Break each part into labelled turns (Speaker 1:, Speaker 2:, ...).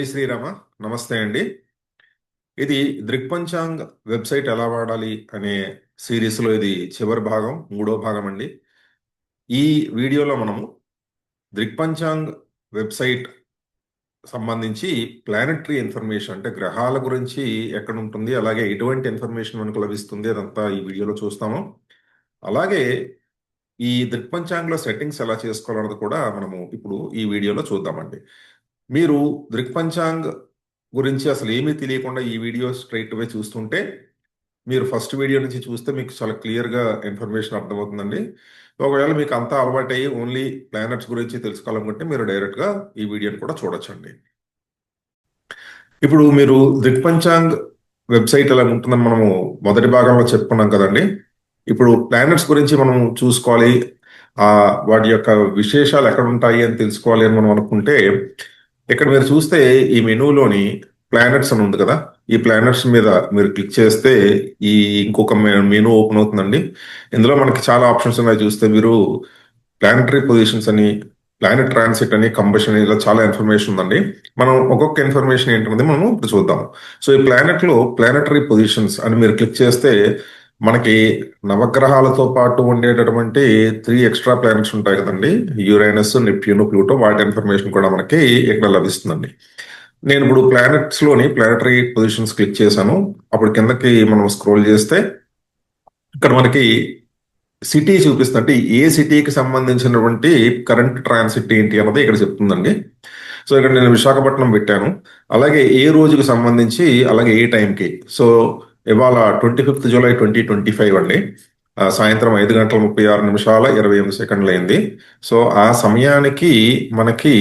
Speaker 1: జై శ్రీరామ. నమస్తే అండి. ఇది దృక్పంచాంగ్ వెబ్సైట్ ఎలా వాడాలి అనే సిరీస్లో ఇది చివరి భాగం, మూడో భాగం అండి. ఈ వీడియోలో మనము దృక్పంచాంగ్ వెబ్సైట్ సంబంధించి ప్లానెటరీ ఇన్ఫర్మేషన్ అంటే గ్రహాల గురించి ఎక్కడ ఉంటుంది, అలాగే ఎటువంటి ఇన్ఫర్మేషన్ మనకు లభిస్తుంది అదంతా ఈ వీడియోలో చూస్తాము. అలాగే ఈ దృక్పంచాంగ్లో సెట్టింగ్స్ ఎలా చేసుకోవాలన్నది కూడా మనము ఇప్పుడు ఈ వీడియోలో చూద్దామండి. మీరు దృక్పంచాంగ్ గురించి అసలు ఏమీ తెలియకుండా ఈ వీడియో స్ట్రైట్ అవే చూస్తుంటే, మీరు ఫస్ట్ వీడియో నుంచి చూస్తే మీకు చాలా క్లియర్గా ఇన్ఫర్మేషన్ అర్థమవుతుందండి. ఒకవేళ మీకు అంతా అలవాటయ్యి ఓన్లీ ప్లానెట్స్ గురించి తెలుసుకోవాలనుకుంటే మీరు డైరెక్ట్గా ఈ వీడియోని కూడా చూడొచ్చండి. ఇప్పుడు మీరు దిక్పంచాంగ్ వెబ్సైట్ ఎలా ఉంటుందని మనము మొదటి భాగంలో చెప్పుకున్నాం కదండి. ఇప్పుడు ప్లానెట్స్ గురించి మనం చూసుకోవాలి, వాటి యొక్క విశేషాలు ఎక్కడ ఉంటాయి అని తెలుసుకోవాలి అని మనం అనుకుంటే, ఇక్కడ మీరు చూస్తే ఈ మెనూలోని ప్లానెట్స్ అని ఉంది కదా. ఈ ప్లానెట్స్ మీద మీరు క్లిక్ చేస్తే ఈ ఇంకొక మెనూ ఓపెన్ అవుతుందండి. ఇందులో మనకి చాలా ఆప్షన్స్ ఉన్నాయి. చూస్తే మీరు ప్లానెటరీ పొజిషన్స్ అని, ప్లానెట్ ట్రాన్సిట్ అని, కంబషన్ ఇలా చాలా ఇన్ఫర్మేషన్ ఉందండి. మనం ఒక్కొక్క ఇన్ఫర్మేషన్ ఏంటన్నది మనం ఇప్పుడు చూద్దాం. సో ఈ ప్లానెట్లో ప్లానెటరీ పొజిషన్స్ అని మీరు క్లిక్ చేస్తే మనకి నవగ్రహాలతో పాటు ఉండేటటువంటి 3 ఎక్స్ట్రా ప్లానెట్స్ ఉంటాయి కదండి, యురేనస్, నెప్ట్యూన్, ప్లూటో. వాటి ఇన్ఫర్మేషన్ కూడా మనకి ఇక్కడ లభిస్తుందండి. నేను ఇప్పుడు ప్లానెట్స్లోని ప్లానెటరీ పొజిషన్స్ క్లిక్ చేశాను. అప్పుడు కిందకి మనం స్క్రోల్ చేస్తే ఇక్కడ మనకి సిటీ చూపిస్తుంది. అంటే ఏ సిటీకి సంబంధించినటువంటి కరెంట్ ట్రాన్సిట్ ఏంటి అన్నది ఇక్కడ చెప్తుందండి. సో ఇక్కడ నేను విశాఖపట్నం పెట్టాను. అలాగే ఏ రోజుకి సంబంధించి, అలాగే ఏ టైంకి. సో ఇవాళ 25th జూలై 2025 అండి. సాయంత్రం 5:36 నిమిషాల 28 సెకండ్లు అయింది. సో ఆ సమయానికి మనకి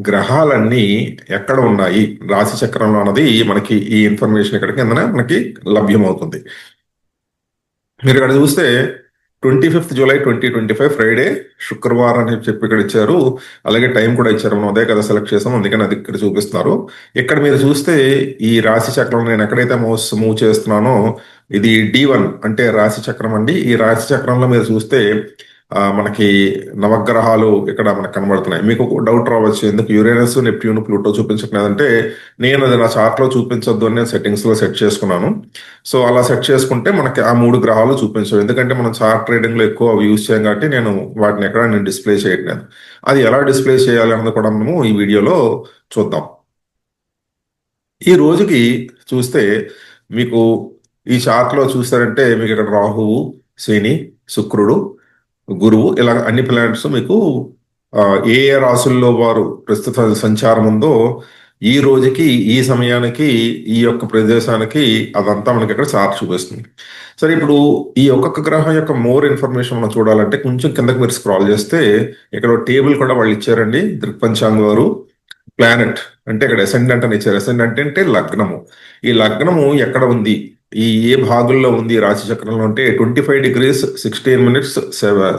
Speaker 1: గ్రహాలన్నీ ఎక్కడ ఉన్నాయి రాశి చక్రంలో అన్నది మనకి ఈ ఇన్ఫర్మేషన్ ఇక్కడ కిందన మనకి లభ్యమవుతుంది. మీరు ఇక్కడ చూస్తే 25th జూలై 2025 ఫ్రైడే, శుక్రవారం అని చెప్పి ఇక్కడ ఇచ్చారు. అలాగే టైం కూడా ఇచ్చారు. మనం అదే కదా సెలెక్ట్ చేసాం, అందుకని అది ఇక్కడ చూపిస్తున్నారు. ఇక్కడ మీరు చూస్తే ఈ రాశి చక్రం నేను ఎక్కడైతే మౌస్ మూవ్ చేస్తున్నానో ఇది D1 అంటే రాశి చక్రం అండి. ఈ రాశి చక్రంలో మీరు చూస్తే మనకి నవగ్రహాలు ఇక్కడ మనకు కనబడుతున్నాయి. మీకు డౌట్ రావచ్చు, ఎందుకు యురేనస్, నెప్ట్యూన్, ప్లూటో చూపించట్లేదంటే, నేను అది నా చార్ట్లో చూపించొద్దు అని సెట్టింగ్స్లో సెట్ చేసుకున్నాను. సో అలా సెట్ చేసుకుంటే మనకి ఆ 3 గ్రహాలు చూపించవు. ఎందుకంటే మనం చార్ట్ ట్రేడింగ్లో ఎక్కువ అవి యూజ్ చేయం కాబట్టి నేను వాటిని ఎక్కడ నేను డిస్ప్లే చేయట్లేదు. అది ఎలా డిస్ప్లే చేయాలి అన్నది కూడా మనము ఈ వీడియోలో చూద్దాం. ఈ రోజుకి చూస్తే మీకు ఈ చార్ట్లో చూస్తారంటే మీకు ఇక్కడ రాహువు, శని, శుక్రుడు, గురువు ఇలా అన్ని ప్లానెట్స్ మీకు ఏ ఏ రాసుల్లో వారు ప్రస్తుత సంచారం ఉందో ఈ రోజుకి, ఈ సమయానికి, ఈ యొక్క ప్రదేశానికి అదంతా మనకి ఇక్కడ చార్ట్ చూపిస్తుంది. సరే, ఇప్పుడు ఈ ఒక్కొక్క గ్రహం యొక్క మోర్ ఇన్ఫర్మేషన్ మనం చూడాలంటే కొంచెం కిందకి మీరు స్క్రాల్ చేస్తే ఇక్కడ టేబుల్ కూడా వాళ్ళు ఇచ్చారండి. దృక్పంచాంగ్ వారు ప్లానెట్ అంటే ఇక్కడ అసెండెంట్ అని ఇచ్చారు. అసెండెంట్ అంటే లగ్నము. ఈ లగ్నము ఎక్కడ ఉంది, ఏ భాగుల్లో ఉంది రాశి చక్రంలో అంటే 25°16'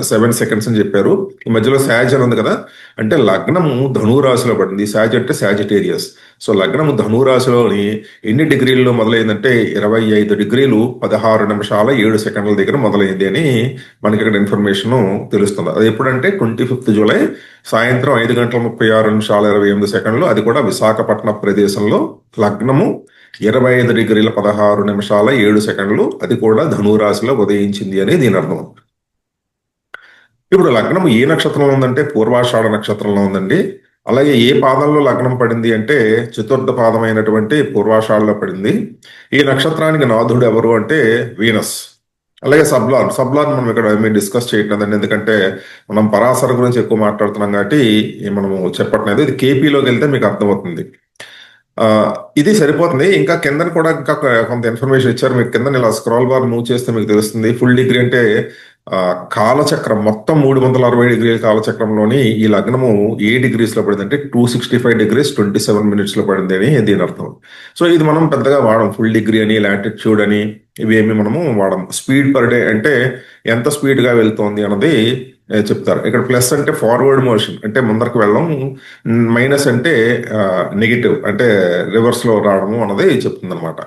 Speaker 1: 7 seconds అని చెప్పారు. ఈ మధ్యలో శాజ్ అని ఉంది కదా, అంటే లగ్నము ధనురాశిలో పడింది. శాజ్ అంటే సాజిటేరియస్. సో లగ్నము ధనురాశిలోని ఎన్ని డిగ్రీల్లో మొదలైందంటే 25 డిగ్రీలు 16 నిమిషాల 7 సెకండ్ల దగ్గర మొదలైంది అని మనకి ఇక్కడ ఇన్ఫర్మేషన్ తెలుస్తుంది. అది ఎప్పుడంటే 25th జూలై సాయంత్రం 5:36 నిమిషాల 28 సెకండ్లు. అది కూడా విశాఖపట్నం ప్రదేశంలో లగ్నము 25:16 నిమిషాల 7 సెకండ్లు. అది కూడా ధనురాశిలో ఉదయించింది అని దీని అర్థం. ఇప్పుడు లగ్నం ఏ నక్షత్రంలో ఉందంటే పూర్వాషాఢ నక్షత్రంలో ఉందండి. అలాగే ఏ పాదంలో లగ్నం పడింది అంటే చతుర్థ పాదమైనటువంటి పూర్వాషాఢలో పడింది. ఈ నక్షత్రానికి నాథుడు ఎవరు అంటే వీనస్. అలాగే సబ్లాన్ మనం ఇక్కడ మేము డిస్కస్ చేయట్లేదండి, ఎందుకంటే మనం పరాశర గురించి ఎక్కువ మాట్లాడుతున్నాం కాబట్టి మనము చెప్పట్లేదు. ఇది కేపీలోకి వెళ్తే మీకు అర్థమవుతుంది. ఇది సరిపోతుంది. ఇంకా కింద కూడా ఇంకా కొంత ఇన్ఫర్మేషన్ ఇచ్చారు. మీకు కింద ఇలా స్క్రాల్ బార్ మూవ్ చేస్తే మీకు తెలుస్తుంది. ఫుల్ డిగ్రీ అంటే కాలచక్రం మొత్తం 360 డిగ్రీల కాలచక్రంలోని ఈ లగ్నము ఏ డిగ్రీస్ లో పడింది అంటే 265°27' లో పడింది అని దీని అర్థం. సో ఇది మనం పెద్దగా వాడం. ఫుల్ డిగ్రీ అని, లాటిట్యూడ్ అని ఇవేమి మనము వాడం. స్పీడ్ పర్ డే అంటే ఎంత స్పీడ్ గా వెళ్తోంది అన్నది చెప్తారు. ఇక్కడ ప్లస్ అంటే ఫార్వర్డ్ మోషన్ అంటే ముందరకు వెళ్ళడం, మైనస్ అంటే నెగిటివ్ అంటే రివర్స్ లో రావడము అన్నది చెప్తుంది అనమాట.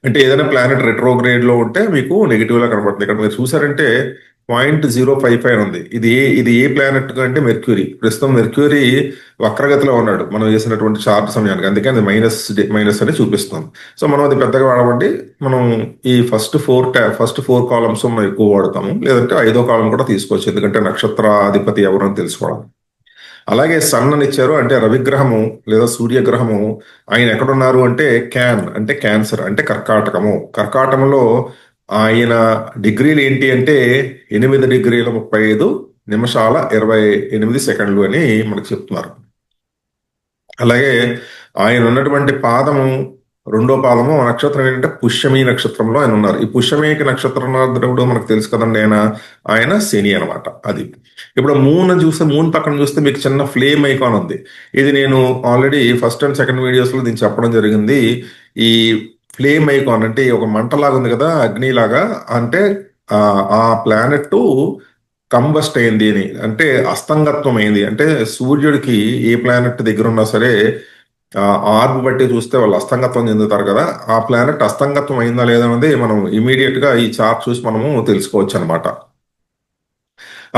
Speaker 1: అంటే ఏదైనా ప్లానెట్ రెట్రోగ్రేడ్ లో ఉంటే మీకు నెగిటివ్ లా కనబడుతుంది. ఇక్కడ మీరు చూసారంటే 0.055 ఉంది. ఇది ఏ ప్లానెట్ అంటే మెర్క్యూరీ. ప్రస్తుతం మెర్క్యూరీ వక్రగతిలో ఉన్నాడు మనం వేసినటువంటి చార్ట్ సమయానికి, అందుకే అది మైనస్ అని చూపిస్తుంది. సో మనం అది పెద్దగా వాడమండి. మనం ఈ ఫస్ట్ ఫోర్ కాలమ్స్ మనం ఎక్కువ వాడతాము, లేదంటే 5వ కాలం కూడా తీసుకోవచ్చు, ఎందుకంటే నక్షత్రాధిపతి ఎవరు అని తెలుసుకోవడం. అలాగే సన్ అని ఇచ్చారు, అంటే రవిగ్రహము లేదా సూర్యగ్రహము. ఆయన ఎక్కడున్నారు అంటే అంటే క్యాన్సర్, అంటే కర్కాటకంలో ఆయన డిగ్రీలు ఏంటి అంటే 8 డిగ్రీల 35 నిమిషాల 28 సెకండ్లు అని మనకు చెప్తున్నారు. అలాగే ఆయన ఉన్నటువంటి పాదము, రెండో పాదము నక్షత్రం ఏంటంటే పుష్యమి నక్షత్రంలో ఆయన ఉన్నారు. ఈ పుష్యమికి నక్షత్రనాథుడు మనకు తెలుసు కదండి, ఆయన శని అనమాట. అది ఇప్పుడు మూన్ పక్కన చూస్తే మీకు చిన్న ఫ్లేమ్ ఐకాన్ ఉంది. ఇది నేను already first and second videos లో దీన్ని చెప్పడం జరిగింది. ఈ ఫ్లేమ్ ఐకాన్ అంటే ఒక మంటలాగా ఉంది కదా, అగ్నిలాగా, అంటే ఆ ప్లానెట్ కంబస్ట్ అయింది అని, అంటే అస్తంగత్వం అయింది. అంటే సూర్యుడికి ఏ ప్లానెట్ దగ్గర ఉన్నా సరే ఆర్బ్ బట్టి చూస్తే వాళ్ళు అస్తంగత్వం చెందుతారు కదా, ఆ ప్లానెట్ అస్తంగత్వం అయిందా లేదా అనేది మనం ఇమీడియట్ గా ఈ చార్ట్ చూసి మనము తెలుసుకోవచ్చు అనమాట.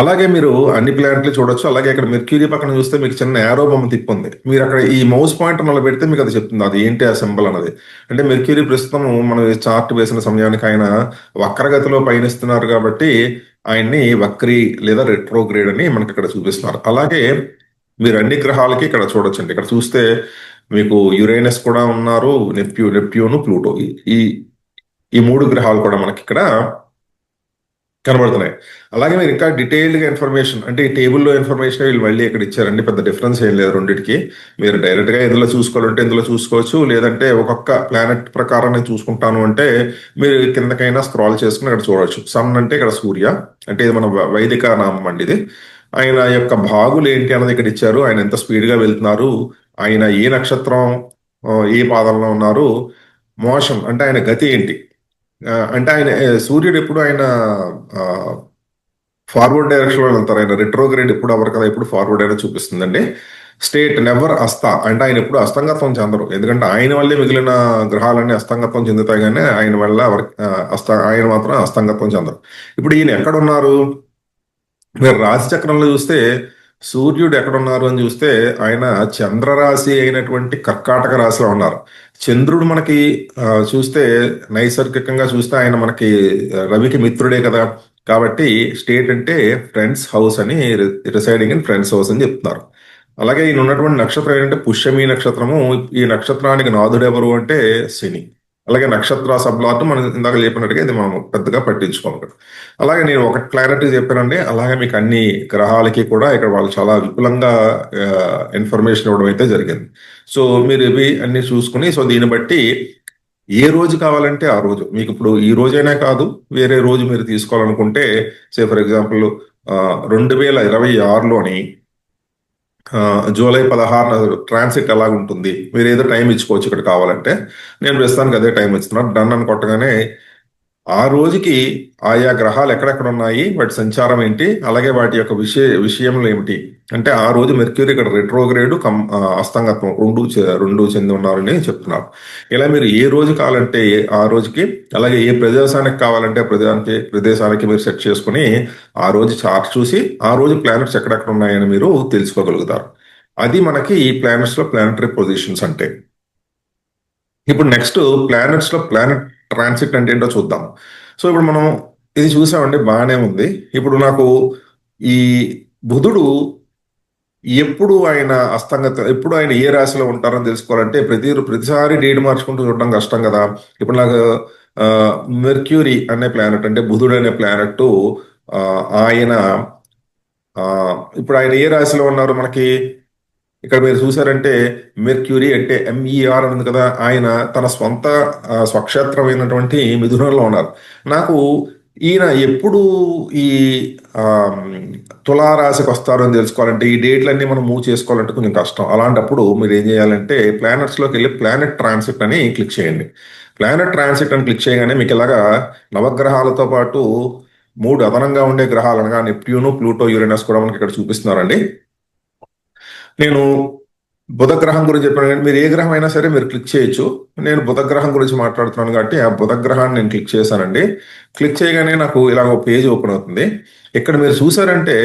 Speaker 1: అలాగే మీరు అన్ని ప్లానెట్లు చూడొచ్చు. అలాగే ఇక్కడ మెర్క్యూరీ పక్కన చూస్తే మీకు చిన్న యారో బొమ్మ తిప్పుంది. మీరు అక్కడ ఈ మౌస్ పాయింట్ మళ్ళీ పెడితే మీకు అది చెప్తుంది అది ఏంటి ఆ సింబల్ అన్నది. అంటే మెర్క్యూరీ ప్రస్తుతం మనం చార్ట్ వేసిన సమయానికి ఆయన వక్రగతిలో పయనిస్తున్నారు కాబట్టి ఆయన్ని వక్రీ లేదా రెట్రోగ్రేడ్ అని మనకి ఇక్కడ చూపిస్తున్నారు. అలాగే మీరు అన్ని గ్రహాలకి ఇక్కడ చూడొచ్చండి. ఇక్కడ చూస్తే మీకు యురేనస్ కూడా ఉన్నారు, నెప్ట్యూన్, ప్లూటో, ఈ ఈ 3 గ్రహాలు కూడా మనకి ఇక్కడ కనబడుతున్నాయి. అలాగే మీరు ఇంకా డీటెయిల్డ్గా ఇన్ఫర్మేషన్, అంటే ఈ టేబుల్లో ఇన్ఫర్మేషన్ వీళ్ళు మళ్ళీ ఇక్కడ ఇచ్చారండి. పెద్ద డిఫరెన్స్ ఏం లేదు రెండింటికి. మీరు డైరెక్ట్గా ఇందులో చూసుకోవాలంటే ఇందులో చూసుకోవచ్చు, లేదంటే ఒక్కొక్క ప్లానెట్ ప్రకారం నేను చూసుకుంటాను అంటే మీరు కిందకైనా స్క్రాల్ చేసుకుని ఇక్కడ చూడవచ్చు. సన్ అంటే ఇక్కడ సూర్య, అంటే ఇది మన వైదిక నామం అండి ఇది. ఆయన యొక్క భాగులు ఏంటి అన్నది ఇక్కడ ఇచ్చారు. ఆయన ఎంత స్పీడ్గా వెళ్తున్నారు, ఆయన ఏ నక్షత్రం ఏ పాదంలో ఉన్నారు, మోషన్ అంటే ఆయన గతి ఏంటి, అంటే ఆయన సూర్యుడు ఎప్పుడు ఆయన ఫార్వర్డ్ డైరెక్షన్ లో వెళ్తారు. ఆయన రెట్రోగ్రేడ్ ఎప్పుడు అవ్వరు కదా, ఎప్పుడు ఫార్వర్డ్ అయినా చూపిస్తుందండి. స్టేట్ నెవర్ అంటే ఆయన ఎప్పుడు అస్తంగత్వం చెందరు, ఎందుకంటే ఆయన వల్లే మిగిలిన గ్రహాలన్నీ అస్తంగత్వం చెందుతాయి, కానీ ఆయన వల్ల ఆయన మాత్రం అస్తంగత్వం చెందరు. ఇప్పుడు ఈయన ఎక్కడున్నారు, మీరు రాశి చక్రంలో చూస్తే సూర్యుడు ఎక్కడున్నారు అని చూస్తే ఆయన చంద్రరాశి అయినటువంటి కర్కాటక రాశిలో ఉన్నారు. చంద్రుడు మనకి చూస్తే నైసర్గికంగా చూస్తే ఆయన మనకి రవికి మిత్రుడే కదా, కాబట్టి స్టేట్ అంటే ఫ్రెండ్స్ హౌస్ అని, రిసైడింగ్ ఇన్ ఫ్రెండ్స్ హౌస్ అని చెప్తున్నారు. అలాగే ఈయన ఉన్నటువంటి నక్షత్రం ఏంటంటే పుష్యమి నక్షత్రము. ఈ నక్షత్రానికి నాథుడు ఎవరు అంటే శని. అలాగే నక్షత్ర సబ్లాట్ మనం ఇందాక చెప్పినట్టుగా ఇది మనం పెద్దగా పట్టించుకోము. అలాగే నేను ఒక క్లారిటీ చెప్పానండి. అలాగే మీకు అన్ని గ్రహాలకి కూడా ఇక్కడ వాళ్ళు చాలా విపులంగా ఇన్ఫర్మేషన్ ఇవ్వడం అయితే జరిగింది. సో మీరు ఇవి అన్ని చూసుకుని, సో దీన్ని బట్టి ఏ రోజు కావాలంటే ఆ రోజు, మీకు ఇప్పుడు ఈ రోజైనా కాదు వేరే రోజు మీరు తీసుకోవాలనుకుంటే, సే ఫర్ ఎగ్జాంపుల్ 2026లోని జూలై 16 ట్రాన్సిట్ ఎలాగుంటుంది, మీరు ఏదో టైం ఇచ్చుకోవచ్చు ఇక్కడ కావాలంటే. నేను ప్రస్తుతానికి అదే టైం ఇస్తున్నాను. డన్ అని కొట్టగానే ఆ రోజుకి ఆయా గ్రహాలు ఎక్కడెక్కడ ఉన్నాయి, వాటి సంచారం ఏంటి, అలాగే వాటి యొక్క విషయములు ఏమిటి, అంటే ఆ రోజు మెర్క్యూరీ ఇక్కడ రెట్రోగ్రేడ్ అస్తంగత్వం రెండు చెంది ఉన్నారని చెప్తున్నారు. ఇలా మీరు ఏ రోజు కావాలంటే ఆ రోజుకి, అలాగే ఏ ప్రదేశానికి కావాలంటే ప్రదేశానికి మీరు సెట్ చేసుకుని ఆ రోజు చార్ట్ చూసి ఆ రోజు ప్లానెట్స్ ఎక్కడెక్కడ ఉన్నాయని మీరు తెలుసుకోగలుగుతారు. అది మనకి ఈ ప్లానెట్స్ లో ప్లానెటరీ పొజిషన్స్ అంటే. ఇప్పుడు నెక్స్ట్ ప్లానెట్స్ లో ప్లానెట్ ట్రాన్సిట్ అంటే ఏంటో చూద్దాం. సో ఇప్పుడు మనం ఇది చూసామండి, బాగానే ఉంది. ఇప్పుడు నాకు ఈ బుధుడు ఎప్పుడు ఆయన ఎప్పుడు ఆయన ఏ రాశిలో ఉంటారని తెలుసుకోవాలంటే ప్రతిసారి డేట్ మార్చుకుంటూ చూడడం కష్టం కదా. ఇప్పుడు నాకు మెర్క్యూరీ అనే ప్లానెట్, అంటే బుధుడు అనే ప్లానెట్, ఆయన ఇప్పుడు ఆయన ఏ రాశిలో ఉన్నారు మనకి ఇక్కడ మీరు చూసారంటే మెర్క్యూరీ అంటే ఎంఈఆర్ అని ఉంది కదా, ఆయన తన స్వక్షేత్రమైనటువంటి మిథునంలో ఉన్నారు. నాకు ఈయన ఎప్పుడు ఈ తులారాశికి వస్తారు అని తెలుసుకోవాలంటే, ఈ డేట్లన్నీ మనం మూవ్ చేసుకోవాలంటే కొంచెం కష్టం. అలాంటప్పుడు మీరు ఏం చేయాలంటే ప్లానెట్స్లోకి వెళ్ళి ప్లానెట్ ట్రాన్సిట్ అని క్లిక్ చేయండి. ప్లానెట్ ట్రాన్సిట్ అని క్లిక్ చేయగానే మీకు ఇలాగా నవగ్రహాలతో పాటు 3 అదనంగా ఉండే గ్రహాలు అనగా నెప్ట్యూను, ప్లూటో, యురేనస్ కూడా మనకి ఇక్కడ చూపిస్తున్నారండి. నేను బుధ గ్రహం గురించి చెప్పాను కానీ మీరు ఏ గ్రహం అయినా సరే మీరు క్లిక్ చేయొచ్చు. నేను బుధ గ్రహం గురించి మాట్లాడుతున్నాను కాబట్టి ఆ బుధ గ్రహాన్ని నేను క్లిక్ చేశానండి. క్లిక్ చేయగానే నాకు ఇలా ఒక పేజ్ ఓపెన్ అవుతుంది. ఇక్కడ మీరు చూసారంటే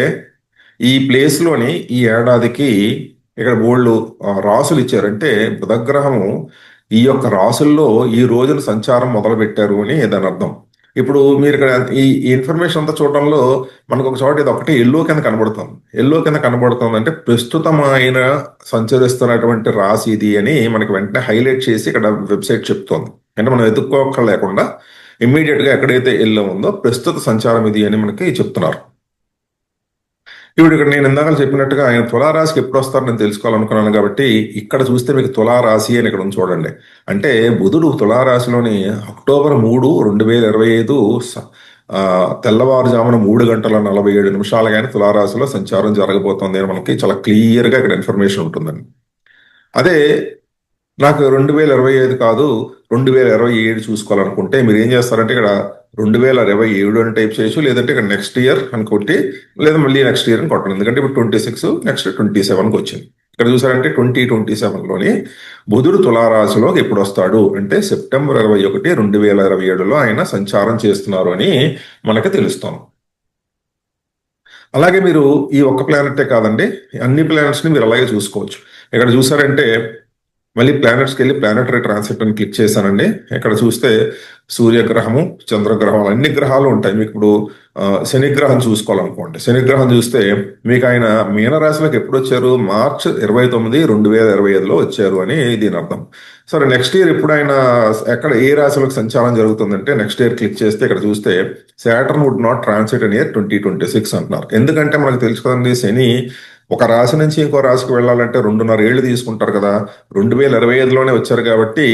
Speaker 1: ఈ ప్లేస్లోని ఈ ఏడాదికి ఇక్కడ బోల్డ్ రాసులు ఇచ్చారంటే బుధ గ్రహము ఈ యొక్క రాసుల్లో ఈ రోజున సంచారం మొదలు పెట్టారు అని దాని అర్థం. ఇప్పుడు మీరు ఇక్కడ ఈ ఇన్ఫర్మేషన్ అంతా చూడడంలో మనకు ఒక చోట ఇది ఒకటి ఎల్లో కింద కనబడుతుంది. ఎల్లో కింద కనబడుతుంది అంటే ప్రస్తుతం ఆయన సంచరిస్తున్నటువంటి రాశి ఇది అని మనకి వెంటనే హైలైట్ చేసి ఇక్కడ వెబ్సైట్ చెప్తోంది. అంటే మనం ఎదుక్కోక లేకుండా ఇమ్మీడియట్ గా ఎక్కడైతే ఎల్లో ఉందో ప్రస్తుత సంచారం ఇది అని మనకి చెప్తున్నారు. ఇప్పుడు ఇక్కడ నేను ఇందాక చెప్పినట్టుగా ఆయన తులారాశికి ఎప్పుడు వస్తారో నేను తెలుసుకోవాలనుకున్నాను కాబట్టి ఇక్కడ చూస్తే మీకు తులారాశి అని ఇక్కడ ఉంది చూడండి. అంటే బుధుడు తులారాశిలోని అక్టోబర్ 3, 2025 తెల్లవారుజామున 3 గంటల 47 కానీ తులారాశిలో సంచారం జరగబోతోంది అని మనకి చాలా క్లియర్ గా ఇక్కడ ఇన్ఫర్మేషన్ ఉంటుందండి. అదే నాకు 2025 కాదు 2027 చూసుకోవాలనుకుంటే మీరు ఏం చేస్తారంటే ఇక్కడ 2027 అని టైప్ చేయొచ్చు, లేదంటే ఇక్కడ నెక్స్ట్ ఇయర్ అని కొట్టి, లేదా మళ్ళీ నెక్స్ట్ ఇయర్ అని కొట్టండి. ఎందుకంటే ఇప్పుడు 26 నెక్స్ట్ 27కి వచ్చింది. ఇక్కడ చూసారంటే 2027లోని బుధుడు తులారాశిలోకి ఎప్పుడు వస్తాడు అంటే సెప్టెంబర్ 21, 2027లో ఆయన సంచారం చేస్తున్నారు అని మనకి తెలుస్తాం. అలాగే మీరు ఈ ఒక్క ప్లానెటే కాదండి, అన్ని ప్లానెట్స్ ని మీరు అలాగే చూసుకోవచ్చు. ఇక్కడ చూసారంటే మళ్ళీ ప్లానెట్స్కి వెళ్ళి ప్లానెటరీ ట్రాన్సిట్ అని క్లిక్ చేశానండి. ఇక్కడ చూస్తే సూర్యగ్రహము, చంద్రగ్రహం, అన్ని గ్రహాలు ఉంటాయి. మీకు ఇప్పుడు శనిగ్రహం చూసుకోవాలనుకోండి. శనిగ్రహం చూస్తే మీకు ఆయన మీనరాశిలోకి ఎప్పుడు వచ్చారు? మార్చ్ 29, 2025లో వచ్చారు అని దీని అర్థం. సరే నెక్స్ట్ ఇయర్ ఎప్పుడు ఆయన ఎక్కడ ఏ రాశిలోకి సంచారం జరుగుతుందంటే నెక్స్ట్ ఇయర్ క్లిక్ చేస్తే ఇక్కడ చూస్తే Saturn would not transit in year 2026 అంటున్నారు. ఎందుకంటే మనకు తెలుసు కదండి, శని ఒక రాశి నుంచి ఇంకో రాశికి వెళ్ళాలంటే 2.5 ఏళ్ళు తీసుకుంటారు కదా. 2025లోనే వచ్చారు కాబట్టి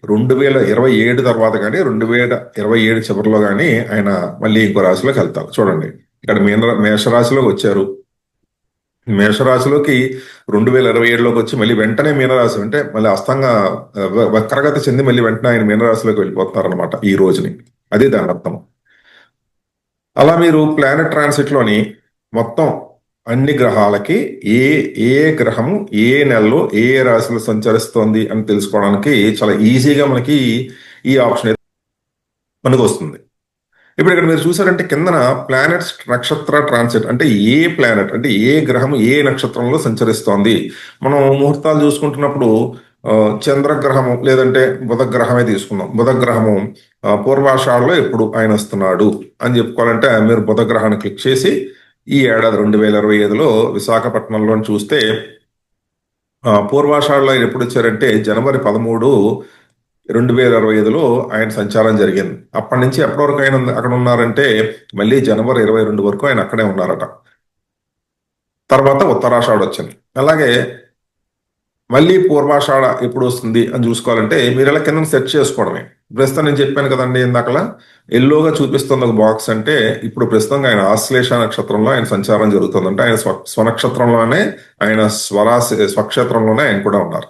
Speaker 1: 2027 తర్వాత కానీ 2027 చివరిలో కానీ ఆయన మళ్ళీ ఇంకో రాశిలోకి వెళ్తారు. చూడండి ఇక్కడ మేషరాశిలోకి వచ్చారు. మేషరాశిలోకి 2027లోకి వచ్చి మళ్ళీ వెంటనే మీనరాశి అంటే మళ్ళీ అస్తంగా వక్రగతి చెంది మళ్ళీ వెంటనే ఆయన మీనరాశిలోకి వెళ్ళిపోతున్నారు అనమాట ఈ రోజుని. అది దాని అర్థం. అలా మీరు ప్లానెట్ ట్రాన్సిట్ లోని మొత్తం అన్ని గ్రహాలకి ఏ ఏ గ్రహము ఏ నెలలో ఏ రాశిలో సంచరిస్తోంది అని తెలుసుకోవడానికి చాలా ఈజీగా మనకి ఈ ఆప్షన్ మనకు వస్తుంది. ఇప్పుడు ఇక్కడ మీరు చూసారంటే కిందన ప్లానెట్స్ నక్షత్ర ట్రాన్సిట్ అంటే ఏ ప్లానెట్ అంటే ఏ గ్రహం ఏ నక్షత్రంలో సంచరిస్తోంది. మనం ముహూర్తాలు చూసుకుంటున్నప్పుడు చంద్రగ్రహము లేదంటే బుధ గ్రహమే తీసుకుందాం. బుధ గ్రహము పూర్వాషాఢలో ఎప్పుడు ఆయన వస్తున్నాడు అని చెప్పుకోవాలంటే మీరు బుధ గ్రహాన్ని క్లిక్ చేసి ఈ ఏడాది 2025లో విశాఖపట్నంలో చూస్తే పూర్వాషాఢలో ఆయన ఎప్పుడు వచ్చారంటే జనవరి 13, 2025లో ఆయన సంచారం జరిగింది. అప్పటి నుంచి ఎప్పటి వరకు ఆయన అక్కడ ఉన్నారంటే మళ్ళీ జనవరి 22 వరకు ఆయన అక్కడే ఉన్నారట. తర్వాత ఉత్తరాషాఢ వచ్చింది. అలాగే మళ్ళీ పూర్వాషాఢ ఎప్పుడు వస్తుంది అని చూసుకోవాలంటే మీరు ఇలా కింద సెర్చ్ చేసుకోవడమే. ప్రస్తుతం నేను చెప్పాను కదండి ఇందాకలా ఎల్లోగా చూపిస్తున్న ఒక బాక్స్ అంటే ఇప్పుడు ప్రస్తుతం ఆయన ఆశ్లేష నక్షత్రంలో ఆయన సంచారం జరుగుతుంది. అంటే ఆయన స్వనక్షత్రంలోనే ఆయన స్వక్షేత్రంలోనే ఆయన కూడా ఉన్నారు.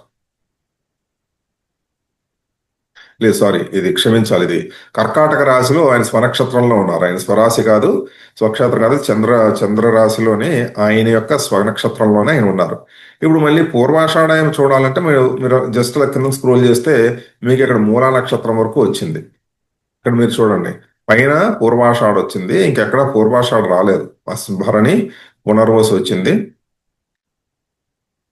Speaker 1: లేదు సారీ, ఇది క్షమించాలి, ఇది కర్కాటక రాశిలో ఆయన స్వనక్షత్రంలో ఉన్నారు. ఆయన స్వరాశి కాదు, స్వక్షేత్రం కాదు, చంద్ర రాశిలోనే ఆయన యొక్క స్వనక్షత్రంలోనే ఆయన ఉన్నారు. ఇప్పుడు మళ్ళీ పూర్వాషాఢాయం చూడాలంటే మీరు జస్ట్ కింద స్క్రోల్ చేస్తే మీకు ఇక్కడ మూలా నక్షత్రం వరకు వచ్చింది. ఇక్కడ మీరు చూడండి పైన పూర్వాషాఢ వచ్చింది, ఇంకెక్కడ పూర్వాషాఢ రాలేదు. భరణి, పునర్వసు వచ్చింది,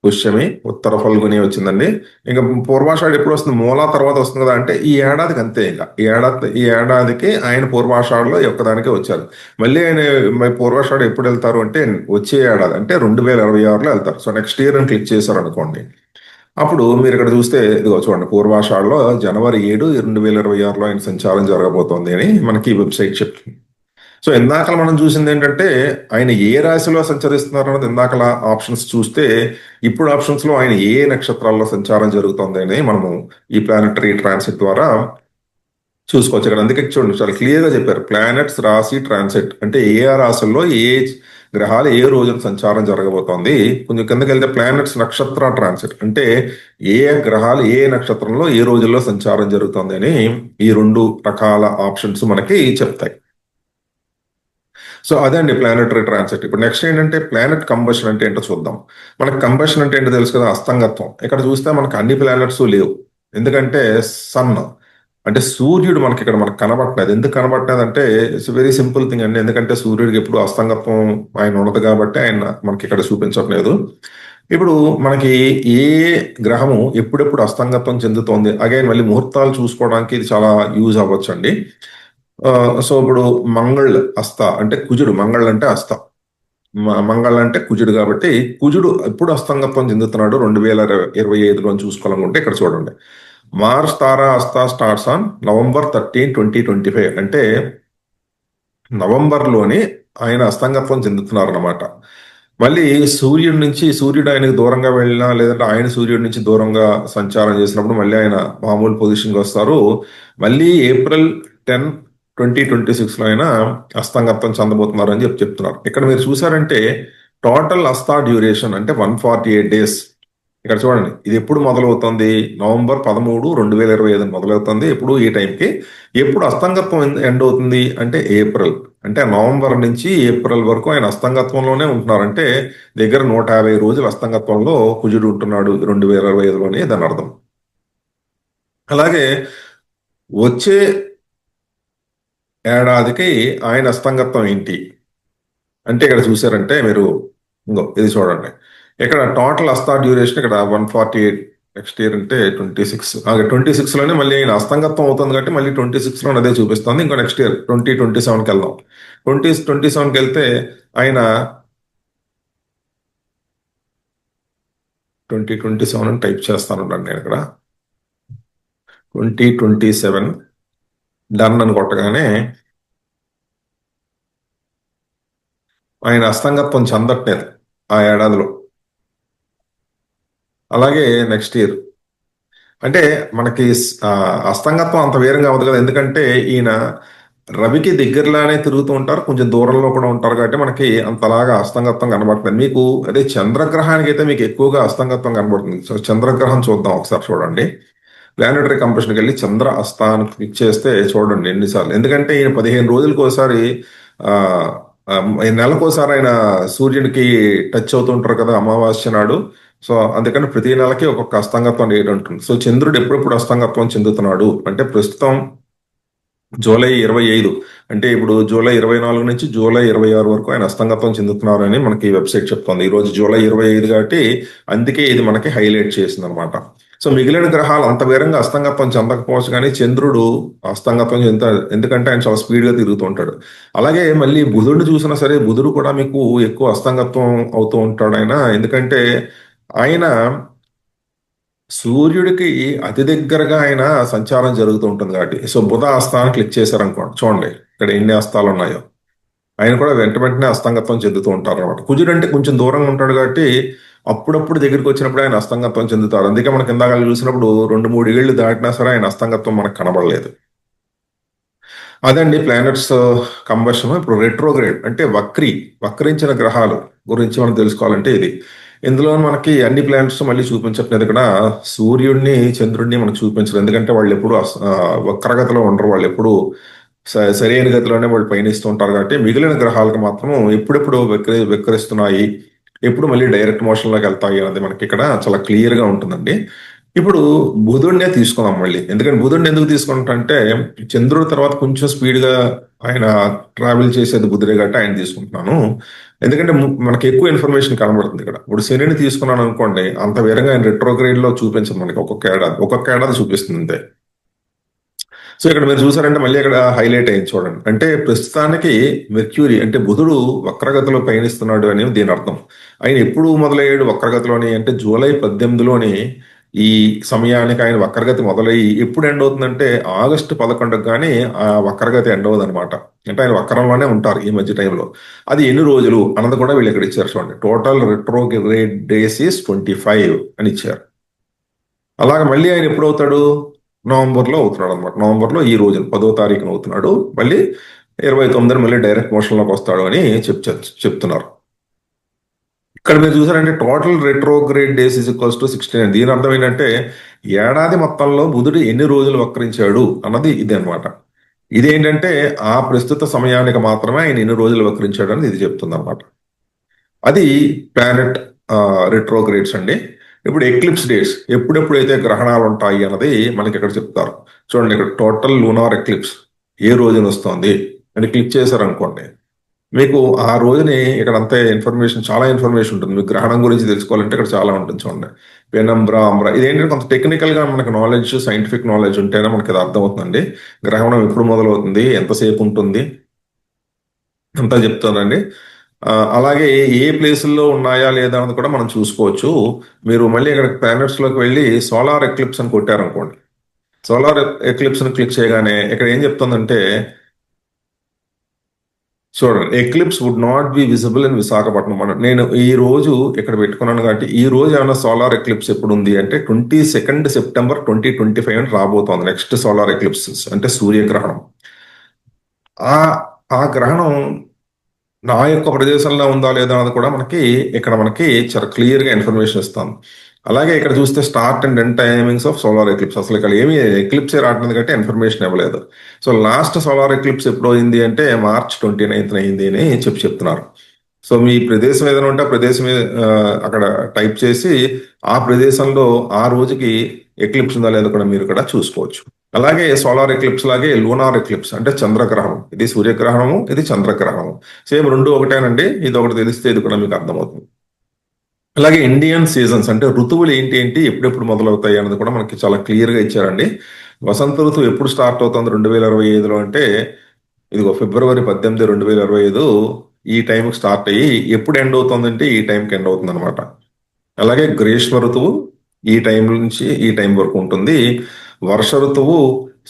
Speaker 1: పుష్యమి, ఉత్తర ఫల్గుని వచ్చిందండి. ఇంకా పూర్వాషాఢ ఎప్పుడు వస్తుంది? మూలా తర్వాత వస్తుంది కదా. అంటే ఈ ఏడాదికి అంతే. ఇంకా ఈ ఏడాదికి ఆయన పూర్వాషాఢలో ఒక్కదానికే వచ్చారు. మళ్ళీ ఆయన పూర్వాషాఢ ఎప్పుడు వెళ్తారు అంటే వచ్చే ఏడాది అంటే 2026లో వెళ్తారు. సో నెక్స్ట్ ఇయర్ అని క్లిక్ చేశారు అనుకోండి. అప్పుడు మీరు ఇక్కడ చూస్తే ఇదిగో చూడండి పూర్వాషాఢలో జనవరి 7, 2026లో ఆయన సంచారం జరగబోతోంది అని మనకి వెబ్సైట్ చెప్తుంది. సో ఇందాకల మనం చూసింది ఏంటంటే ఆయన ఏ రాశిలో సంచరిస్తున్నారు అన్నది ఇందాకల ఆప్షన్స్ చూస్తే, ఇప్పుడు ఆప్షన్స్ లో ఆయన ఏ నక్షత్రాల్లో సంచారం జరుగుతుంది అని మనము ఈ ప్లానెటరీ ట్రాన్సిట్ ద్వారా చూసుకోవచ్చు. ఇక్కడ అందుకే చూడండి చాలా క్లియర్ గా చెప్పారు, ప్లానెట్స్ రాశి ట్రాన్సిట్ అంటే ఏ రాశుల్లో ఏ గ్రహాలు ఏ రోజున సంచారం జరగబోతోంది. కొంచెం కిందకి వెళ్తే ప్లానెట్స్ నక్షత్ర ట్రాన్సిట్ అంటే ఏ గ్రహాలు ఏ నక్షత్రంలో ఏ రోజుల్లో సంచారం జరుగుతుంది అని ఈ 2 రకాల ఆప్షన్స్ మనకి చెప్తాయి. సో అదే అండి ప్లానెటరీ ట్రాన్సిట్. ఇప్పుడు నెక్స్ట్ ఏంటంటే ప్లానెట్ కంబషన్ అంటే ఏంటో చూద్దాం. మనకి కంబషన్ అంటే ఏంటో తెలుసు కదా, అస్తంగత్వం. ఇక్కడ చూస్తే మనకు అన్ని ప్లానెట్స్ లేవు. ఎందుకంటే సన్ అంటే సూర్యుడు మనకి ఇక్కడ మనకు కనబడట్లేదు. ఎందుకు కనబడట్లేదు అంటే ఇట్స్ వెరీ సింపుల్ థింగ్ అండి. ఎందుకంటే సూర్యుడికి ఎప్పుడు అస్తంగత్వం ఆయన ఉండదు కాబట్టి ఆయన మనకి ఇక్కడ చూపించట్లేదు. ఇప్పుడు మనకి ఏ గ్రహము ఎప్పుడెప్పుడు అస్తంగత్వం చెందుతోంది, అగైన్ మళ్ళీ ముహూర్తాలు చూసుకోవడానికి ఇది చాలా యూజ్ అవ్వచ్చు అండి. సో ఇప్పుడు మంగళ్ అస్త అంటే కుజుడు, మంగళ్ అంటే అస్త, మంగళ అంటే కుజుడు కాబట్టి కుజుడు ఎప్పుడు అస్తంగత్వం చెందుతున్నాడు 2025లో చూసుకోవాలనుకుంటే ఇక్కడ చూడండి. మార్స్ తారా అస్తా స్టార్ట్స్ ఆన్ నవంబర్ 13, 2025 అంటే నవంబర్లోని ఆయన అస్తంగత్వం చెందుతున్నారు అన్నమాట. మళ్ళీ సూర్యుడి నుంచి సూర్యుడు ఆయనకు దూరంగా వెళ్ళినా లేదంటే ఆయన సూర్యుడి నుంచి దూరంగా సంచారం చేసినప్పుడు మళ్ళీ ఆయన మామూలు పొజిషన్కి వస్తారు. మళ్ళీ ఏప్రిల్ 10, 2026లో ఆయన అస్తంగత్వం చెందబోతున్నారు అని చెప్తున్నారు. ఇక్కడ మీరు చూసారంటే టోటల్ అస్తా డ్యూరేషన్ అంటే 148 days. ఇక్కడ చూడండి ఇది ఎప్పుడు మొదలవుతుంది, నవంబర్ 13, 2025 మొదలవుతుంది. ఎప్పుడు ఈ టైంకి. ఎప్పుడు అస్తంగత్వం ఎండ్ అవుతుంది అంటే ఏప్రిల్. అంటే నవంబర్ నుంచి ఏప్రిల్ వరకు ఆయన అస్తంగత్వంలోనే ఉంటున్నారు. అంటే దగ్గర 150 రోజులు అస్తంగత్వంలో కుజుడు ఉంటున్నాడు 2025లోనే దాని అర్థం. అలాగే వచ్చే ఏడాదికి ఆయన అస్తంగత్వం ఏంటి అంటే ఇక్కడ చూసారంటే మీరు ఇంకో ఇది చూడండి. ఇక్కడ టోటల్ అస్తా డ్యూరేషన్ ఇక్కడ 148. నెక్స్ట్ ఇయర్ అంటే 26. 26లోనే మళ్ళీ ఆయన అస్తంగత్వం అవుతుంది కాబట్టి మళ్ళీ 26లో అదే చూపిస్తుంది. ఇంకో నెక్స్ట్ ఇయర్ 2027కి వెళ్దాం. 2027కి వెళ్తే ఆయన 2027 అని టైప్ చేస్తాను నేను ఇక్కడ. 2027 డన్ అని కొట్టగానే ఆయన అస్తంగత్వం చెందట్లేదు ఆ ఏడాదిలో. అలాగే నెక్స్ట్ ఇయర్ అంటే మనకి అస్తంగత్వం అంత వేరంగా అవ్వదు కదా, ఎందుకంటే ఈయన రవికి దగ్గరలానే తిరుగుతూ ఉంటారు, కొంచెం దూరంలో కూడా ఉంటారు కాబట్టి మనకి అంతలాగా అస్తంగత్వం కనబడుతుంది. మీకు అదే చంద్రగ్రహానికి అయితే మీకు ఎక్కువగా అస్తంగత్వం కనబడుతుంది. సో చంద్రగ్రహం చూద్దాం ఒకసారి చూడండి. ప్లానెటరీ కంప్రెషన్కి వెళ్ళి చంద్ర అస్తాన్ని క్లిక్ చేస్తే చూడండి ఎన్నిసార్లు. ఎందుకంటే ఈయన 15 రోజులకు ఒకసారి ఆ నెలకోసారి ఆయన సూర్యుడికి టచ్ అవుతుంటారు కదా అమావాస్య నాడు. సో అందుకని ప్రతి నెలకి ఒక్కొక్క అస్తంగత్వం డేట్ ఉంటుంది. సో చంద్రుడు ఎప్పుడెప్పుడు అస్తంగత్వం చెందుతున్నాడు అంటే ప్రస్తుతం జూలై 25, అంటే ఇప్పుడు జూలై 24 నుంచి జూలై 26 వరకు ఆయన అస్తంగత్వం చెందుతున్నారు అని మనకి వెబ్సైట్ చెప్తోంది. ఈ రోజు జూలై 25 కాబట్టి అందుకే ఇది మనకి హైలైట్ చేసింది అనమాట. సో మిగిలిన గ్రహాలు అంత వేరంగా అస్తంగత్వం చెందకపోవచ్చు కానీ చంద్రుడు అస్తంగత్వం చెందుతాడు, ఎందుకంటే ఆయన చాలా స్పీడ్గా తిరుగుతూ ఉంటాడు. అలాగే మళ్ళీ బుధుడిని చూసినా సరే బుధుడు కూడా మీకు ఎక్కువ అస్తంగత్వం అవుతూ ఉంటాడు ఆయన, ఎందుకంటే ఆయన సూర్యుడికి అతి దగ్గరగా ఆయన సంచారం జరుగుతూ ఉంటుంది కాబట్టి. సో బుధ అస్తాన్ని క్లిక్ చేశారనుకోండి, చూడండి ఇక్కడ ఎన్ని అస్తాలు ఉన్నాయో. ఆయన కూడా వెంటనే అస్తంగత్వం చెందుతూ ఉంటారు అనమాట. కుజుడు అంటే కొంచెం దూరంగా ఉంటాడు కాబట్టి అప్పుడప్పుడు దగ్గరికి వచ్చినప్పుడు ఆయన అస్తంగత్వం చెందుతారు. అందుకే మనకి ఇందాక చూసినప్పుడు 2-3 ఏళ్ళు దాటినా సరే ఆయన అస్తంగత్వం మనకు కనబడలేదు. అదండి ప్లానెట్స్ కంబషన్. ఇప్పుడు రెట్రోగ్రేడ్ అంటే వక్రించిన గ్రహాలు గురించి మనం తెలుసుకోవాలంటే ఇది. ఇందులో మనకి అన్ని ప్లానెట్స్ మళ్ళీ చూపించట్లేదు. ఇక్కడ సూర్యుడిని చంద్రుడిని మనకు చూపించరు, ఎందుకంటే వాళ్ళు ఎప్పుడు వక్రగతిలో ఉండరు. వాళ్ళు ఎప్పుడు సరైన గతిలోనే వాళ్ళు పయనిస్తూ ఉంటారు కాబట్టి మిగిలిన గ్రహాలకు మాత్రం ఎప్పుడెప్పుడు వికరిస్తున్నాయి, ఎప్పుడు మళ్ళీ డైరెక్ట్ మోషన్లోకి వెళ్తాయి అనేది మనకి ఇక్కడ చాలా క్లియర్గా ఉంటుందండి. ఇప్పుడు బుధుడినే తీసుకుందాం మళ్ళీ. ఎందుకంటే బుధుడిని ఎందుకు తీసుకుంటామంటే చంద్రుడి తర్వాత కొంచెం స్పీడ్గా ఆయన ట్రావెల్ చేసేది బుధుడే కాబట్టి ఆయన తీసుకుంటున్నాను. ఎందుకంటే మనకి ఎక్కువ ఇన్ఫర్మేషన్ కనబడుతుంది ఇక్కడ. ఇప్పుడు శనిని తీసుకున్నాను అనుకోండి, అంత వేరంగా ఆయన రెట్రోగ్రేడ్ లో చూపించదు మనకి. ఒక్కొక్క ఏడాది చూపిస్తుంది అంతే. సో ఇక్కడ మీరు చూసారంటే మళ్ళీ ఇక్కడ హైలైట్ అయింది చూడండి. అంటే ప్రస్తుతానికి మెర్క్యూరీ అంటే బుధుడు వక్రగతిలో పయనిస్తున్నాడు అని దీని అర్థం. ఆయన ఎప్పుడు మొదలయ్యాడు వక్రగతిలోని అంటే జూలై 18లోని ఈ సమయానికి ఆయన వక్రగతి మొదలయ్యి ఎప్పుడు ఎండ్ అవుతుందంటే ఆగస్టు 11కి కానీ ఆ వక్రగతి ఎండ్ అవ్వదు అనమాట. అంటే ఆయన వక్రంలోనే ఉంటారు ఈ మధ్య టైంలో. అది ఎన్ని రోజులు అన్నది కూడా వీళ్ళు ఇక్కడ ఇచ్చారు చూడండి. టోటల్ రెట్రోగ్రేడ్ డేస్ ఈస్ 25 అని ఇచ్చారు. అలాగే మళ్ళీ ఆయన ఎప్పుడు అవుతాడు, నవంబర్లో అవుతున్నాడు అనమాట. నవంబర్లో ఈ రోజు 10వ తారీఖున అవుతున్నాడు. మళ్ళీ 29 మళ్ళీ డైరెక్ట్ మోషన్లోకి వస్తాడు అని చెప్తున్నారు. ఇక్కడ మీరు చూసారంటే total retrograde days is equals to 69. దీని అర్థం ఏంటంటే ఏడాది మొత్తంలో బుధుడు ఎన్ని రోజులు వక్రించాడు అన్నది ఇది అనమాట. ఇదేంటంటే ఆ ప్రస్తుత సమయానికి మాత్రమే ఆయన ఇన్ని రోజులు వక్రించాడని ఇది చెప్తుంది అనమాట. అది ప్లానెట్ రిట్రోగ్రేడ్స్ అండి. ఇప్పుడు ఎక్లిప్స్ డేట్స్ ఎప్పుడెప్పుడైతే గ్రహణాలు ఉంటాయి అన్నది మనకి ఇక్కడ చెప్తారు. చూడండి, ఇక్కడ టోటల్ లూనార్ ఎక్లిప్స్ ఏ రోజున వస్తుంది అని క్లిక్ చేశారనుకోండి, మీకు ఆ రోజుని ఇక్కడ అంతే ఇన్ఫర్మేషన్, చాలా ఇన్ఫర్మేషన్ ఉంటుంది. మీకు గ్రహణం గురించి తెలుసుకోవాలంటే ఇక్కడ చాలా ఉంటుంది. చూడండి, పెనంబ్రా అంబ్రా, ఇదేంటంటే కొంత టెక్నికల్ గా మనకి నాలెడ్జ్, సైంటిఫిక్ నాలెడ్జ్ ఉంటేనే మనకి ఇది అర్థమవుతుందండి. గ్రహణం ఎప్పుడు మొదలవుతుంది, ఎంతసేపు ఉంటుంది అంతా చెప్తానండి. అలాగే ఏ ప్లేసుల్లో ఉన్నాయా లేదా అన్నది కూడా మనం చూసుకోవచ్చు. మీరు మళ్ళీ ఇక్కడ ప్లానెట్స్ లోకి వెళ్ళి సోలార్ ఎక్లిప్స్ అని కొట్టారనుకోండి, సోలార్ ఎక్లిప్స్ ని క్లిక్ చేయగానే ఇక్కడ ఏం చెప్తుందంటే, చూడండి, eclipse would not be visible in Visakhapatnam. నేను ఈ రోజు ఇక్కడ పెట్టుకున్నాను కాబట్టి ఈ రోజు ఏమైనా సోలార్ ఎక్లిప్స్ ఎప్పుడు ఉంది అంటే 22 సెప్టెంబర్ 2025 అని రాబోతోంది నెక్స్ట్ సోలార్ ఎక్లిప్స్, అంటే సూర్యగ్రహణం. ఆ ఆ గ్రహణం నా యొక్క ప్రదేశంలో ఉందా లేదా అన్నది కూడా మనకి చాలా క్లియర్ గా ఇన్ఫర్మేషన్ ఇస్తాను. అలాగే ఇక్కడ చూస్తే start and end timings of solar eclipse, అసలు ఇక్కడ ఏమి ఎక్లిప్స్ రావట్లేదు కాబట్టి ఇన్ఫర్మేషన్ ఇవ్వలేదు. సో లాస్ట్ సోలార్ ఎక్లిప్స్ ఎప్పుడు అయింది అంటే March 29 అయింది అని చెప్తున్నారు. సో మీ ప్రదేశం ఏదైనా ఉంటే ఆ ప్రదేశం అక్కడ టైప్ చేసి ఆ ప్రదేశంలో ఆ రోజుకి ఎక్లిప్స్ ఉందా లేదా కూడా మీరు కూడా చూసుకోవచ్చు. అలాగే సోలార్ ఎక్లిప్స్ లాగే లూనార్ ఎక్లిప్స్ అంటే చంద్రగ్రహణం, ఇది సూర్యగ్రహణము, ఇది చంద్రగ్రహణము, సేమ్ రెండు ఒకటేనండి. ఇది ఒకటి తెలిస్తే ఇది కూడా మీకు అర్థమవుతుంది. అలాగే ఇండియన్ సీజన్స్ అంటే ఋతువులు ఏంటి ఏంటి ఎప్పుడెప్పుడు మొదలవుతాయి అన్నది కూడా మనకి చాలా క్లియర్ గా ఇచ్చారండి. వసంత ఋతువు ఎప్పుడు స్టార్ట్ అవుతుంది 2025లో అంటే, ఇదిగో February 18, 2025 ఈ టైంకి స్టార్ట్ అయ్యి ఎప్పుడు ఎండ్ అవుతుందంటే ఈ టైంకి ఎండ్ అవుతుంది అనమాట. అలాగే గ్రీష్మ ఋతువు ఈ టైం నుంచి ఈ టైం వరకు ఉంటుంది. వర్ష ఋతువు,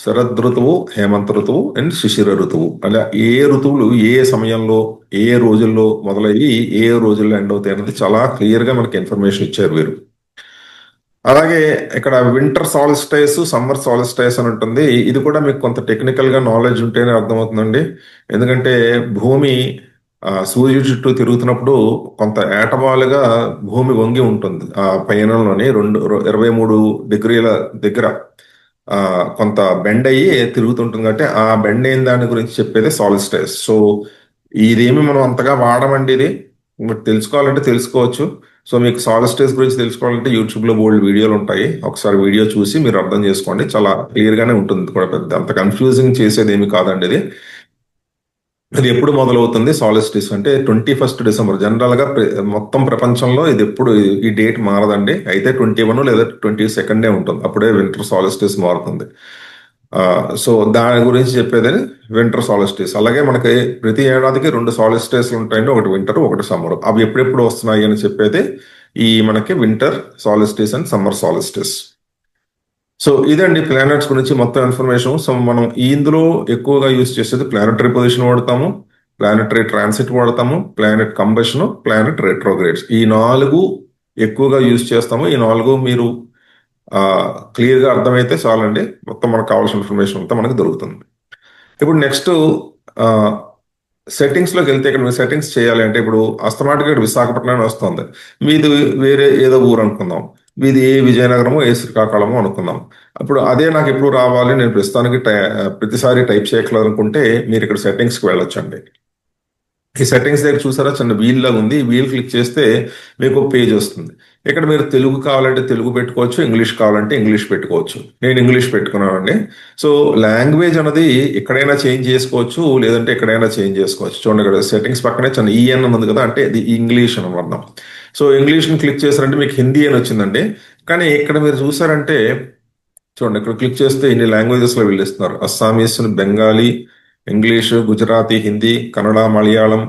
Speaker 1: శరద్ ఋతువు, హేమంత ఋతువు అండ్ శిశిర ఋతువు, అలా ఏ ఋతువులు ఏ సమయంలో ఏ రోజుల్లో మొదలయ్యి ఏ రోజుల్లో ఎండ్ అవుతాయి అనేది చాలా క్లియర్ గా మనకి ఇన్ఫర్మేషన్ ఇచ్చారు వీరు. అలాగే ఇక్కడ వింటర్ సాలిస్టైస్, సమ్మర్ సాలిస్టైస్ అని ఉంటుంది. ఇది కూడా మీకు కొంత టెక్నికల్ గా నాలెడ్జ్ ఉంటేనే అర్థమవుతుందండి. ఎందుకంటే భూమి సూర్యుడి చుట్టూ తిరుగుతున్నప్పుడు కొంత ఏటవాలుగా భూమి వంగి ఉంటుంది. ఆ పయనంలోని 23 డిగ్రీల దగ్గర కొంత బెండ్ అయ్యి తిరుగుతుంటుంది కాబట్టి ఆ బెండ్ అయిన దాని గురించి చెప్పేది సాలిస్టైస్. సో ఇదేమి మనం అంతగా వాడమండి, ఇది మీరు తెలుసుకోవాలంటే తెలుసుకోవచ్చు. సో మీకు సాలిస్టైస్ గురించి తెలుసుకోవాలంటే యూట్యూబ్ లో బోల్డ్ వీడియోలు ఉంటాయి, ఒకసారి వీడియో చూసి మీరు అర్థం చేసుకోండి. చాలా క్లియర్ గానే ఉంటుంది కూడా, పెద్ద అంత కన్ఫ్యూజింగ్ చేసేది ఏమి కాదండి ఇది. ఇది ఎప్పుడు మొదలవుతుంది సాలిస్టిస్ అంటే 21 డిసెంబర్. జనరల్ గా మొత్తం ప్రపంచంలో ఇది ఎప్పుడు ఈ డేట్ మారదండి. అయితే 21 లేదా 22 ఉంటుంది, అప్పుడే వింటర్ సాలిస్టిస్ మారుతుంది. సో దాని గురించి చెప్పేది వింటర్ సాలిస్టిస్. అలాగే మనకి ప్రతి ఏడాదికి 2 సాలిస్టిస్ ఉంటాయండి, ఒకటి వింటర్ ఒకటి సమ్మర్. అవి ఎప్పుడెప్పుడు వస్తున్నాయి అని చెప్పేది ఈ మనకి winter solstice and summer solstice. So ఇదండి ప్లానెట్స్ గురించి మొత్తం ఇన్ఫర్మేషన్. సో మనం ఇందులో ఎక్కువగా యూజ్ చేసేది ప్లానెటరీ పొజిషన్ వాడతాము, ప్లానెటరీ ట్రాన్సిట్ వాడతాము, ప్లానెట్ కంబషన్, ప్లానెట్ రెట్రోగ్రేడ్స్, ఈ 4 ఎక్కువగా యూజ్ చేస్తాము. ఈ 4 మీరు క్లియర్ గా అర్థమైతే చాలండి, మొత్తం మనకు కావాల్సిన ఇన్ఫర్మేషన్ అంతా మనకు దొరుకుతుంది. ఇప్పుడు నెక్స్ట్ సెట్టింగ్స్ లోకి వెళ్తే, ఇక్కడ మీరు సెట్టింగ్స్ చేయాలి అంటే, ఇప్పుడు అస్తమాటిగా విశాఖపట్నం వస్తుంది, మీది వేరే ఏదో ఊరు అనుకుందాం, మీది ఏ విజయనగరమో ఏ శ్రీకాకుళమో అనుకుందాం. అప్పుడు అదే నాకు ఎప్పుడు రావాలి, నేను ప్రస్తుతానికి ప్రతిసారి టైప్ చేయగలనుకుంటే మీరు ఇక్కడ సెట్టింగ్స్కి వెళ్ళొచ్చండి. ఈ సెట్టింగ్స్ దగ్గర చూసారా చిన్న వీల్ లాగా ఉంది, ఈ వీల్ క్లిక్ చేస్తే మీకు పేజ్ వస్తుంది. ఇక్కడ మీరు తెలుగు కావాలంటే తెలుగు పెట్టుకోవచ్చు, ఇంగ్లీష్ కావాలంటే ఇంగ్లీష్ పెట్టుకోవచ్చు. నేను ఇంగ్లీష్ పెట్టుకున్నానండి. సో లాంగ్వేజ్ అనేది ఎక్కడైనా చేంజ్ చేసుకోవచ్చు, లేదంటే ఎక్కడైనా చేంజ్ చేసుకోవచ్చు. చూడండి, ఇక్కడ సెట్టింగ్స్ పక్కనే చిన్న ఈఎన్ ఉన్నది కదా, అంటే ఇది ఇంగ్లీష్ అని అర్థం. సో ఇంగ్లీష్ని క్లిక్ చేశారంటే మీకు హిందీ అని వచ్చిందండి. కానీ ఇక్కడ మీరు చూసారంటే చూడండి, ఇక్కడ క్లిక్ చేస్తే ఇన్ని లాంగ్వేజెస్ లో వెళ్ళిస్తున్నారు: అస్సామీస్, బెంగాలీ, ఇంగ్లీషు, గుజరాతీ, హిందీ, కన్నడ, మలయాళం,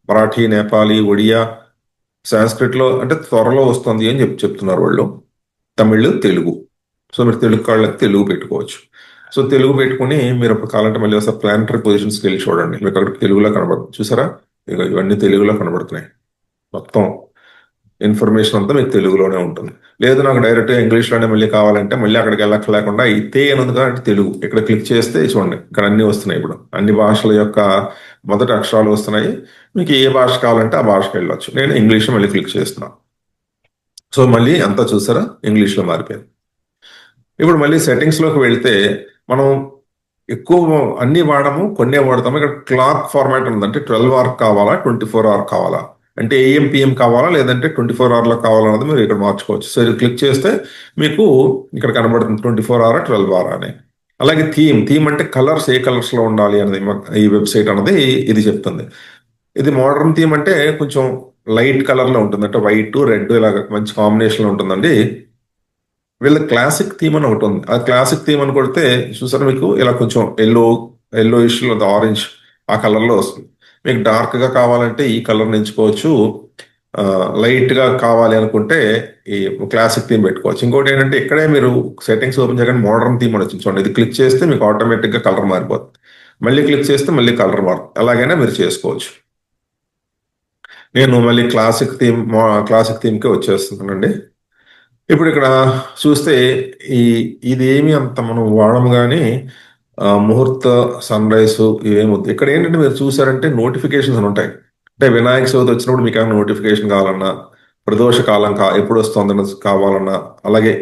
Speaker 1: మరాఠీ, నేపాలీ, ఒడియా, సాంస్క్రిట్ లో అంటే త్వరలో వస్తుంది అని చెప్తున్నారు వాళ్ళు, తమిళ్, తెలుగు. సో మీరు తెలుగు కాళ్ళకి తెలుగు పెట్టుకోవచ్చు. సో తెలుగు పెట్టుకుని మీరు అప్పుడు కావాలంటే మళ్ళీ ఒకసారి ప్లానటరీ పొజిషన్స్కి వెళ్ళి చూడండి, మీకు అక్కడ తెలుగులో కనబడుతుంది. చూసారా, ఇవన్నీ తెలుగులో కనబడుతున్నాయి. మొత్తం ఇన్ఫర్మేషన్ అంతా మీకు తెలుగులోనే ఉంటుంది. లేదు నాకు డైరెక్ట్ ఇంగ్లీష్లోనే మళ్ళీ కావాలంటే మళ్ళీ అక్కడికి వెళ్ళక్కలేకుండా ఇతే అని ఉంది కాబట్టి తెలుగు ఇక్కడ క్లిక్ చేస్తే చూడండి, ఇక్కడ అన్ని వస్తున్నాయి. ఇప్పుడు అన్ని భాషల యొక్క మొదటి అక్షరాలు వస్తున్నాయి. మీకు ఏ భాష కావాలంటే ఆ భాషకి వెళ్ళొచ్చు. నేను ఇంగ్లీష్ మళ్ళీ క్లిక్ చేస్తున్నాను. సో మళ్ళీ అంతా చూసారా ఇంగ్లీష్లో మారిపోయింది. ఇప్పుడు మళ్ళీ సెట్టింగ్స్లోకి వెళ్తే మనం ఎక్కువ అన్ని వాడము, కొన్నే వాడతాము. ఇక్కడ క్లాక్ ఫార్మాట్ ఉందంటే 12 hour కావాలా, 24 hour కావాలా, అంటే ఏఎం పిఎం కావాలా, లేదంటే 24 hour లో కావాలన్నది మీరు ఇక్కడ మార్చుకోవచ్చు. సో ఇది క్లిక్ చేస్తే మీకు ఇక్కడ కనబడుతుంది 24 hour 12 hour అని. అలాగే థీమ్ అంటే కలర్స్ ఏ కలర్స్ లో ఉండాలి అనేది ఈ వెబ్సైట్ అన్నది ఇది చెప్తుంది. ఇది మోడర్న్ థీమ్ అంటే కొంచెం లైట్ కలర్ లో ఉంటుంది, అంటే వైట్ రెడ్ ఇలాగ మంచి కాంబినేషన్ లో ఉంటుందండి. వీళ్ళ క్లాసిక్ థీమ్ అని ఒకటి ఉంది. ఆ క్లాసిక్ థీమ్ అని కొడితే చూసారా మీకు ఇలా కొంచెం ఎల్లో ఇష్ ఆరెంజ్ ఆ కలర్ లో వస్తుంది. మీకు డార్క్ గా కావాలంటే ఈ కలర్ ఎంచుకోవచ్చు. లైట్ గా కావాలి అనుకుంటే ఈ క్లాసిక్ థీమ్ పెట్టుకోవచ్చు. ఇంకోటి ఏంటంటే ఇక్కడే మీరు సెట్టింగ్స్ ఓపెన్ చేయగానే మోడర్న్ థీమ్ అని వచ్చింది చూడండి. ఇది క్లిక్ చేస్తే మీకు ఆటోమేటిక్ గా కలర్ మారిపోతుంది. మళ్ళీ క్లిక్ చేస్తే మళ్ళీ కలర్ మారుతుంది. అలాగైనా మీరు చేసుకోవచ్చు. నేను మళ్ళీ క్లాసిక్ థీమ్కే వచ్చేస్తున్నానండి. ఇప్పుడు ఇక్కడ చూస్తే ఈ ఇదేమి అంత మనం వాడము కానీ ముహూర్త సన్ రైజ్ ఇవేమొద్దు. ఇక్కడ ఏంటంటే మీరు చూసారంటే నోటిఫికేషన్స్ అని ఉంటాయి. అంటే వినాయక చవితి వచ్చినప్పుడు మీకు ఏమైనా నోటిఫికేషన్ కావాలన్నా, ప్రదోష కాలం ఎప్పుడు వస్తుందని కావాలన్నా, అలాగే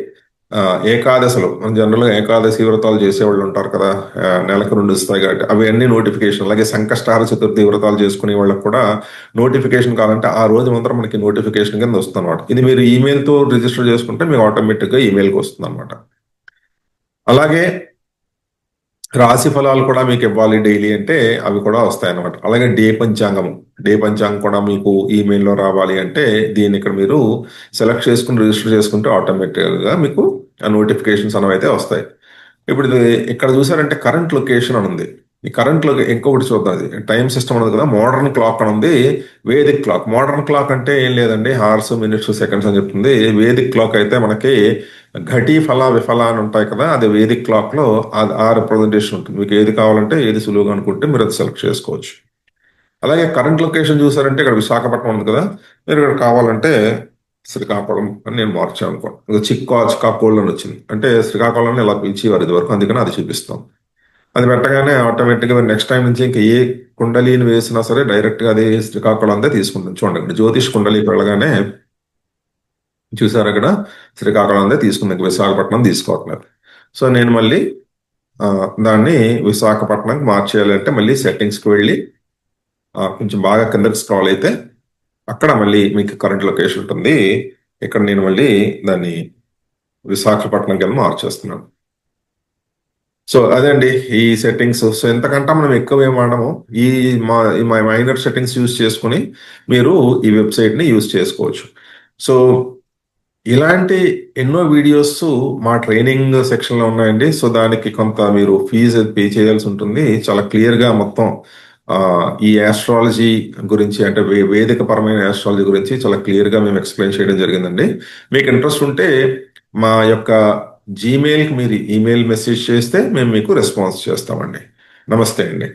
Speaker 1: ఏకాదశలు మనం జనరల్గా ఏకాదశి వ్రతాలు చేసేవాళ్ళు ఉంటారు కదా, నెలకు 2 ఇస్తాయి కాబట్టి అవి అన్ని నోటిఫికేషన్. అలాగే సంకష్టహార చతుర్థి వ్రతాలు చేసుకునే వాళ్ళకి కూడా నోటిఫికేషన్ కావాలంటే ఆ రోజు మాత్రం మనకి నోటిఫికేషన్ కింద వస్తుంది అనమాట. ఇది మీరు ఈమెయిల్తో రిజిస్టర్ చేసుకుంటే మీకు ఆటోమేటిక్గా ఈమెయిల్కి వస్తుంది అనమాట. అలాగే రాశి ఫలాలు కూడా మీకు ఇవ్వాలి డైలీ అంటే అవి కూడా వస్తాయి అన్నమాట. అలాగే డే పంచాంగం కూడా మీకు ఈమెయిల్లో రావాలి అంటే దీన్ని ఇక్కడ మీరు సెలెక్ట్ చేసుకుని రిజిస్టర్ చేసుకుంటే ఆటోమేటిక్గా మీకు ఆ నోటిఫికేషన్స్ అనేవి అయితే వస్తాయి. ఇప్పుడు ఇది ఇక్కడ చూసారంటే కరెంట్ లొకేషన్ అని ఉంది. ఈ కరెంట్ లో ఇంకొకటి చూద్దాం. అది టైం సిస్టమ్ ఉన్నది కదా, మోడర్న్ క్లాక్ అని ఉంది, వేదిక్ క్లాక్. మోడర్న్ క్లాక్ అంటే ఏం లేదండి, హార్స్ మినిట్స్ సెకండ్స్ అని చెప్తుంది. వేదిక్ క్లాక్ అయితే మనకి ఘటి ఫల విఫల అని ఉంటాయి కదా, అది వేదిక్ క్లాక్ లో ఆ రిప్రజెంటేషన్ ఉంటుంది. మీకు ఏది కావాలంటే ఏది సులువుగా అనుకుంటే మీరు అది సెలెక్ట్ చేసుకోవచ్చు. అలాగే కరెంట్ లొకేషన్ చూసారంటే ఇక్కడ విశాఖపట్నం ఉంది కదా, మీరు ఇక్కడ కావాలంటే శ్రీకాకుళం అని నేను మార్చాను అనుకోండి. చిక్కాకోళ్ళు అని వచ్చింది, అంటే శ్రీకాకుళం ఇలా పిలిచేవారు ఇది వరకు, అందుకని అది చూపిస్తాం. అది పెట్టగానే ఆటోమేటిక్గా నెక్స్ట్ టైం నుంచి ఇంకా ఏ కుండలీని వేసినా సరే డైరెక్ట్గా అది శ్రీకాకుళం అంతే తీసుకుంటుంది. చూడండి ఇక్కడ జ్యోతిష్ కుండలికి వెళ్ళగానే చూసారు అక్కడ శ్రీకాకుళం అంతే తీసుకుంది, విశాఖపట్నం తీసుకోవట్లేదు. సో నేను మళ్ళీ దాన్ని విశాఖపట్నంకి మార్చేయాలంటే మళ్ళీ సెట్టింగ్స్కి వెళ్ళి కొంచెం బాగా కిందకి స్క్రాల్ అయితే అక్కడ మళ్ళీ మీకు కరెంట్ లొకేషన్ ఉంటుంది. ఇక్కడ నేను మళ్ళీ దాన్ని విశాఖపట్నం కింద మార్చేస్తున్నాను. సో అదే అండి ఈ సెట్టింగ్స్. సో ఎంతకంటే మనం ఎక్కువ ఏం వాడము, ఈ మా మైనర్ సెట్టింగ్స్ యూజ్ చేసుకుని మీరు ఈ వెబ్సైట్ని యూజ్ చేసుకోవచ్చు. సో ఇలాంటి ఎన్నో వీడియోస్ మా ట్రైనింగ్ సెక్షన్లో ఉన్నాయండి. సో దానికి కొంత మీరు ఫీజు పే చేయాల్సి ఉంటుంది. చాలా క్లియర్గా మొత్తం ఈ ఆస్ట్రాలజీ గురించి, అంటే వేదిక పరమైన ఆస్ట్రాలజీ గురించి చాలా క్లియర్గా మేము ఎక్స్ప్లెయిన్ చేయడం జరిగిందండి. మీకు ఇంట్రెస్ట్ ఉంటే మా యొక్క జీమెయిల్కి మీరు ఈమెయిల్ మెసేజ్ చేస్తే మేము మీకు రెస్పాన్స్ చేస్తామండి. నమస్తే అండి.